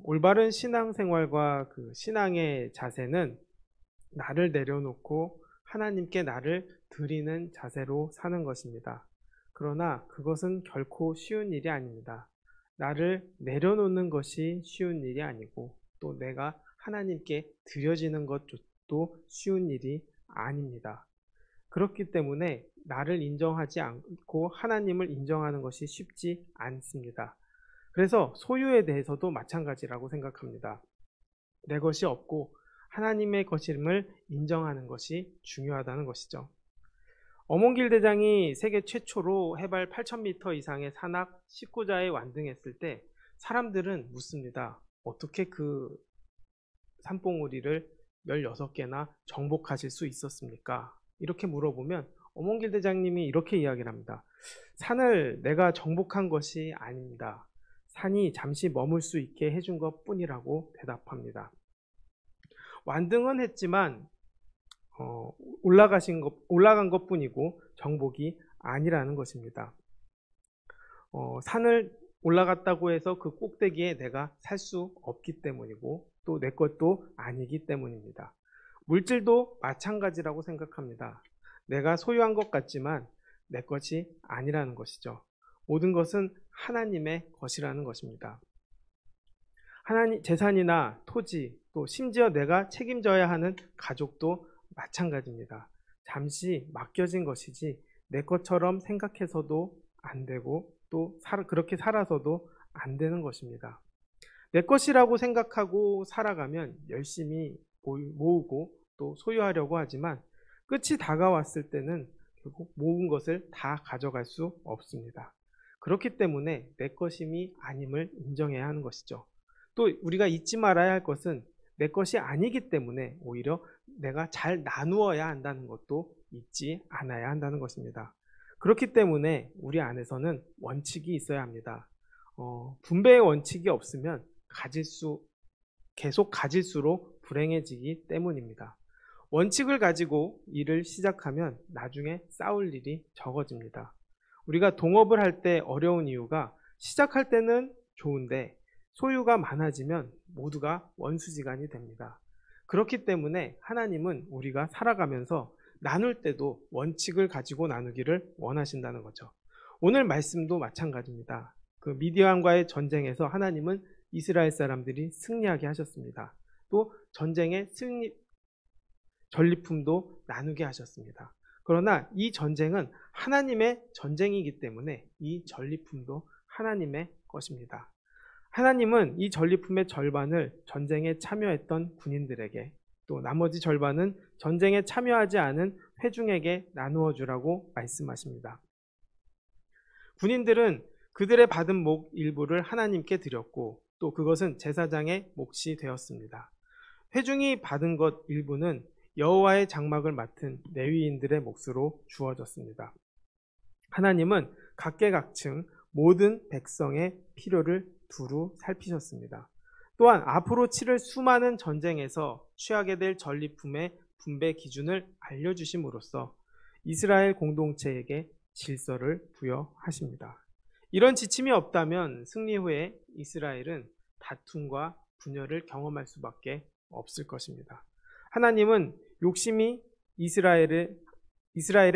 올바른 신앙생활과 그 신앙의 자세는 나를 내려놓고 하나님께 나를 드리는 자세로 사는 것입니다. 그러나 그것은 결코 쉬운 일이 아닙니다. 나를 내려놓는 것이 쉬운 일이 아니고 또 내가 하나님께 드려지는 것도 쉬운 일이 아닙니다. 그렇기 때문에 나를 인정하지 않고 하나님을 인정하는 것이 쉽지 않습니다. 그래서 소유에 대해서도 마찬가지라고 생각합니다. 내 것이 없고 하나님의 것임을 인정하는 것이 중요하다는 것이죠. 어몽길 대장이 세계 최초로 해발 8,000m 이상의 산악 19자에 완등했을 때 사람들은 묻습니다. 어떻게 그 산봉우리를 16개나 정복하실 수 있었습니까? 이렇게 물어보면 어몽길 대장님이 이렇게 이야기를 합니다. 산을 내가 정복한 것이 아닙니다. 산이 잠시 머물 수 있게 해준 것 뿐이라고 대답합니다. 완등은 했지만 올라간 것 뿐이고 정복이 아니라는 것입니다. 산을 올라갔다고 해서 그 꼭대기에 내가 살 수 없기 때문이고 또 내 것도 아니기 때문입니다. 물질도 마찬가지라고 생각합니다. 내가 소유한 것 같지만 내 것이 아니라는 것이죠. 모든 것은 하나님의 것이라는 것입니다. 하나님, 재산이나 토지, 또 심지어 내가 책임져야 하는 가족도 마찬가지입니다. 잠시 맡겨진 것이지 내 것처럼 생각해서도 안 되고 또 그렇게 살아서도 안 되는 것입니다. 내 것이라고 생각하고 살아가면 열심히 모으고 또 소유하려고 하지만 끝이 다가왔을 때는 결국 모은 것을 다 가져갈 수 없습니다. 그렇기 때문에 내 것임이 아님을 인정해야 하는 것이죠. 또 우리가 잊지 말아야 할 것은 내 것이 아니기 때문에 오히려 내가 잘 나누어야 한다는 것도 잊지 않아야 한다는 것입니다. 그렇기 때문에 우리 안에서는 원칙이 있어야 합니다. 분배의 원칙이 없으면 계속 가질수록 불행해지기 때문입니다. 원칙을 가지고 일을 시작하면 나중에 싸울 일이 적어집니다. 우리가 동업을 할 때 어려운 이유가 시작할 때는 좋은데 소유가 많아지면 모두가 원수지간이 됩니다. 그렇기 때문에 하나님은 우리가 살아가면서 나눌 때도 원칙을 가지고 나누기를 원하신다는 거죠. 오늘 말씀도 마찬가지입니다. 그 미디안과의 전쟁에서 하나님은 이스라엘 사람들이 승리하게 하셨습니다. 또 전쟁의 전리품도 나누게 하셨습니다. 그러나 이 전쟁은 하나님의 전쟁이기 때문에 이 전리품도 하나님의 것입니다. 하나님은 이 전리품의 절반을 전쟁에 참여했던 군인들에게 또 나머지 절반은 전쟁에 참여하지 않은 회중에게 나누어 주라고 말씀하십니다. 군인들은 그들의 받은 목 일부를 하나님께 드렸고 또 그것은 제사장의 몫이 되었습니다. 회중이 받은 것 일부는 여호와의 장막을 맡은 레위인들의 몫으로 주어졌습니다. 하나님은 각계각층 모든 백성의 필요를 두루 살피셨습니다. 또한 앞으로 치를 수많은 전쟁에서 취하게 될 전리품의 분배 기준을 알려주심으로써 이스라엘 공동체에게 질서를 부여하십니다. 이런 지침이 없다면 승리 후에 이스라엘은 다툼과 분열을 경험할 수밖에 없을 것입니다. 하나님은 욕심이 이스라엘의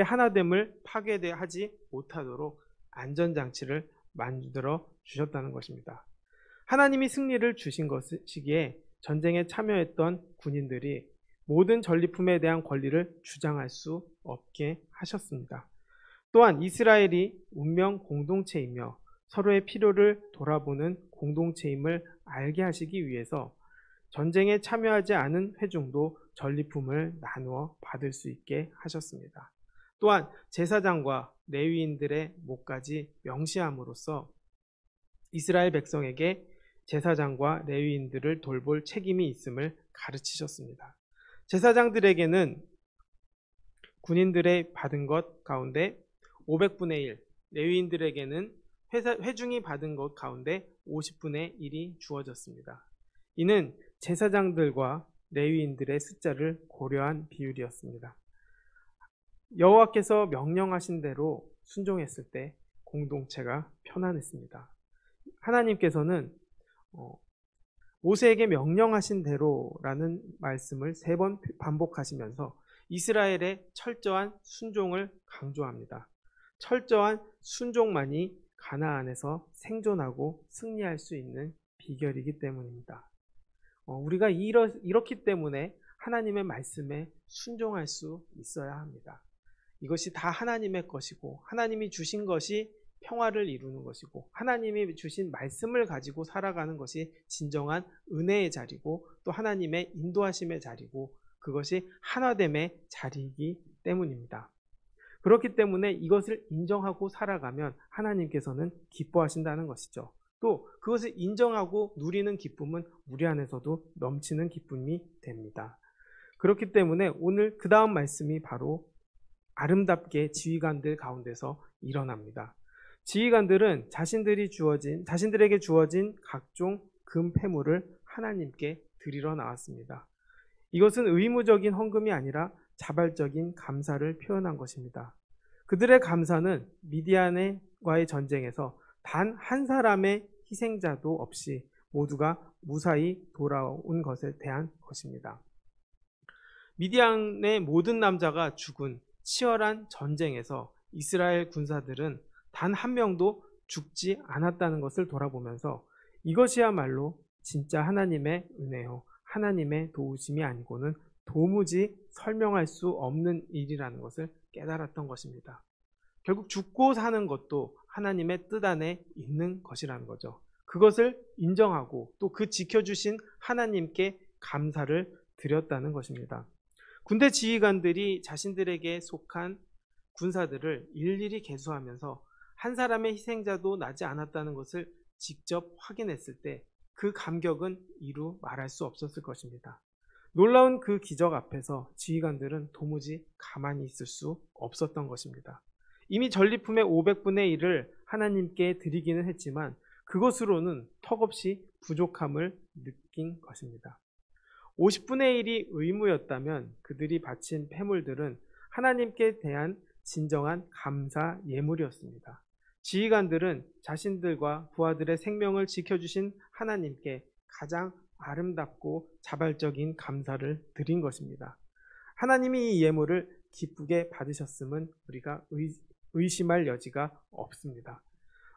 하나됨을 파괴하지 못하도록 안전장치를 만들어 주셨다는 것입니다. 하나님이 승리를 주신 것이기에 전쟁에 참여했던 군인들이 모든 전리품에 대한 권리를 주장할 수 없게 하셨습니다. 또한 이스라엘이 운명 공동체이며 서로의 필요를 돌아보는 공동체임을 알게 하시기 위해서 전쟁에 참여하지 않은 회중도 전리품을 나누어 받을 수 있게 하셨습니다. 또한 제사장과 레위인들의 몫까지 명시함으로써 이스라엘 백성에게 제사장과 레위인들을 돌볼 책임이 있음을 가르치셨습니다. 제사장들에게는 군인들의 받은 것 가운데 500분의 1, 레위인들에게는 회중이 받은 것 가운데 50분의 1이 주어졌습니다. 이는 제사장들과 레위인들의 숫자를 고려한 비율이었습니다. 여호와께서 명령하신 대로 순종했을 때 공동체가 편안했습니다. 하나님께서는 모세에게 명령하신 대로라는 말씀을 3번 반복하시면서 이스라엘의 철저한 순종을 강조합니다. 철저한 순종만이 가나안에서 생존하고 승리할 수 있는 비결이기 때문입니다. 우리가 이렇기 때문에 하나님의 말씀에 순종할 수 있어야 합니다. 이것이 다 하나님의 것이고 하나님이 주신 것이 평화를 이루는 것이고 하나님이 주신 말씀을 가지고 살아가는 것이 진정한 은혜의 자리고 또 하나님의 인도하심의 자리고 그것이 하나됨의 자리이기 때문입니다. 그렇기 때문에 이것을 인정하고 살아가면 하나님께서는 기뻐하신다는 것이죠. 또 그것을 인정하고 누리는 기쁨은 우리 안에서도 넘치는 기쁨이 됩니다. 그렇기 때문에 오늘 그 다음 말씀이 바로 아름답게 지휘관들 가운데서 일어납니다. 지휘관들은 자신들에게 주어진 각종 금폐물을 하나님께 드리러 나왔습니다. 이것은 의무적인 헌금이 아니라 자발적인 감사를 표현한 것입니다. 그들의 감사는 미디안과의 전쟁에서 단 한 사람의 희생자도 없이 모두가 무사히 돌아온 것에 대한 것입니다. 미디안의 모든 남자가 죽은 치열한 전쟁에서 이스라엘 군사들은 단 한 명도 죽지 않았다는 것을 돌아보면서 이것이야말로 진짜 하나님의 은혜요, 하나님의 도우심이 아니고는 도무지 설명할 수 없는 일이라는 것을 깨달았던 것입니다. 결국 죽고 사는 것도 하나님의 뜻 안에 있는 것이라는 거죠. 그것을 인정하고 또 그 지켜주신 하나님께 감사를 드렸다는 것입니다. 군대 지휘관들이 자신들에게 속한 군사들을 일일이 계수하면서 한 사람의 희생자도 나지 않았다는 것을 직접 확인했을 때 그 감격은 이루 말할 수 없었을 것입니다. 놀라운 그 기적 앞에서 지휘관들은 도무지 가만히 있을 수 없었던 것입니다. 이미 전리품의 500분의 1을 하나님께 드리기는 했지만 그것으로는 턱없이 부족함을 느낀 것입니다. 50분의 1이 의무였다면 그들이 바친 폐물들은 하나님께 대한 진정한 감사 예물이었습니다. 지휘관들은 자신들과 부하들의 생명을 지켜주신 하나님께 가장 아름답고 자발적인 감사를 드린 것입니다. 하나님이 이 예물을 기쁘게 받으셨음은 우리가 의심할 여지가 없습니다.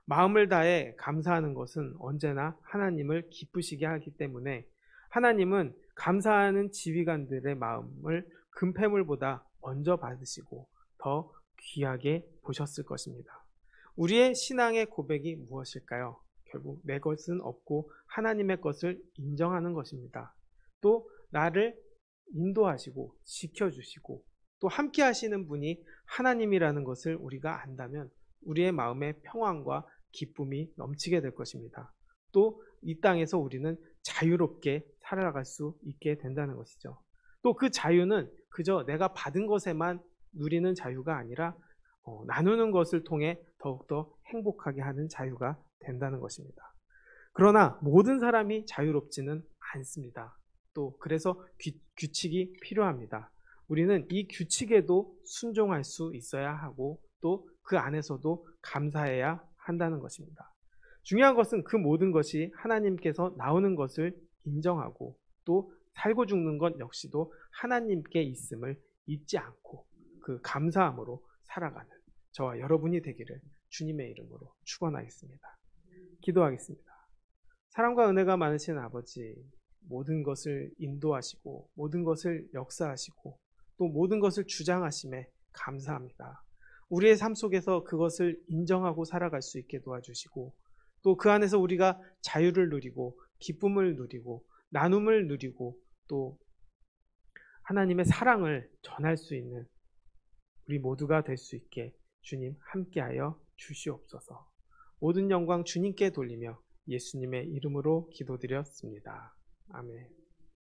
마음을 다해 감사하는 것은 언제나 하나님을 기쁘시게 하기 때문에 하나님은 감사하는 지휘관들의 마음을 금폐물보다 먼저 받으시고 더 귀하게 보셨을 것입니다. 우리의 신앙의 고백이 무엇일까요? 결국 내 것은 없고 하나님의 것을 인정하는 것입니다. 또 나를 인도하시고 지켜주시고 또 함께 하시는 분이 하나님이라는 것을 우리가 안다면 우리의 마음에 평안과 기쁨이 넘치게 될 것입니다. 또 이 땅에서 우리는 자유롭게 살아갈 수 있게 된다는 것이죠. 또 그 자유는 그저 내가 받은 것에만 누리는 자유가 아니라 나누는 것을 통해 더욱더 행복하게 하는 자유가 된다는 것입니다. 그러나 모든 사람이 자유롭지는 않습니다. 또 그래서 규칙이 필요합니다. 우리는 이 규칙에도 순종할 수 있어야 하고 또 그 안에서도 감사해야 한다는 것입니다. 중요한 것은 그 모든 것이 하나님께서 나오는 것을 인정하고 또 살고 죽는 것 역시도 하나님께 있음을 잊지 않고 그 감사함으로 살아가는 저와 여러분이 되기를 주님의 이름으로 축원하겠습니다. 기도하겠습니다. 사랑과 은혜가 많으신 아버지, 모든 것을 인도하시고 모든 것을 역사하시고 또 모든 것을 주장하심에 감사합니다. 우리의 삶 속에서 그것을 인정하고 살아갈 수 있게 도와주시고 또 그 안에서 우리가 자유를 누리고 기쁨을 누리고 나눔을 누리고 또 하나님의 사랑을 전할 수 있는 우리 모두가 될 수 있게 주님 함께하여 주시옵소서. 모든 영광 주님께 돌리며 예수님의 이름으로 기도드렸습니다. 아멘.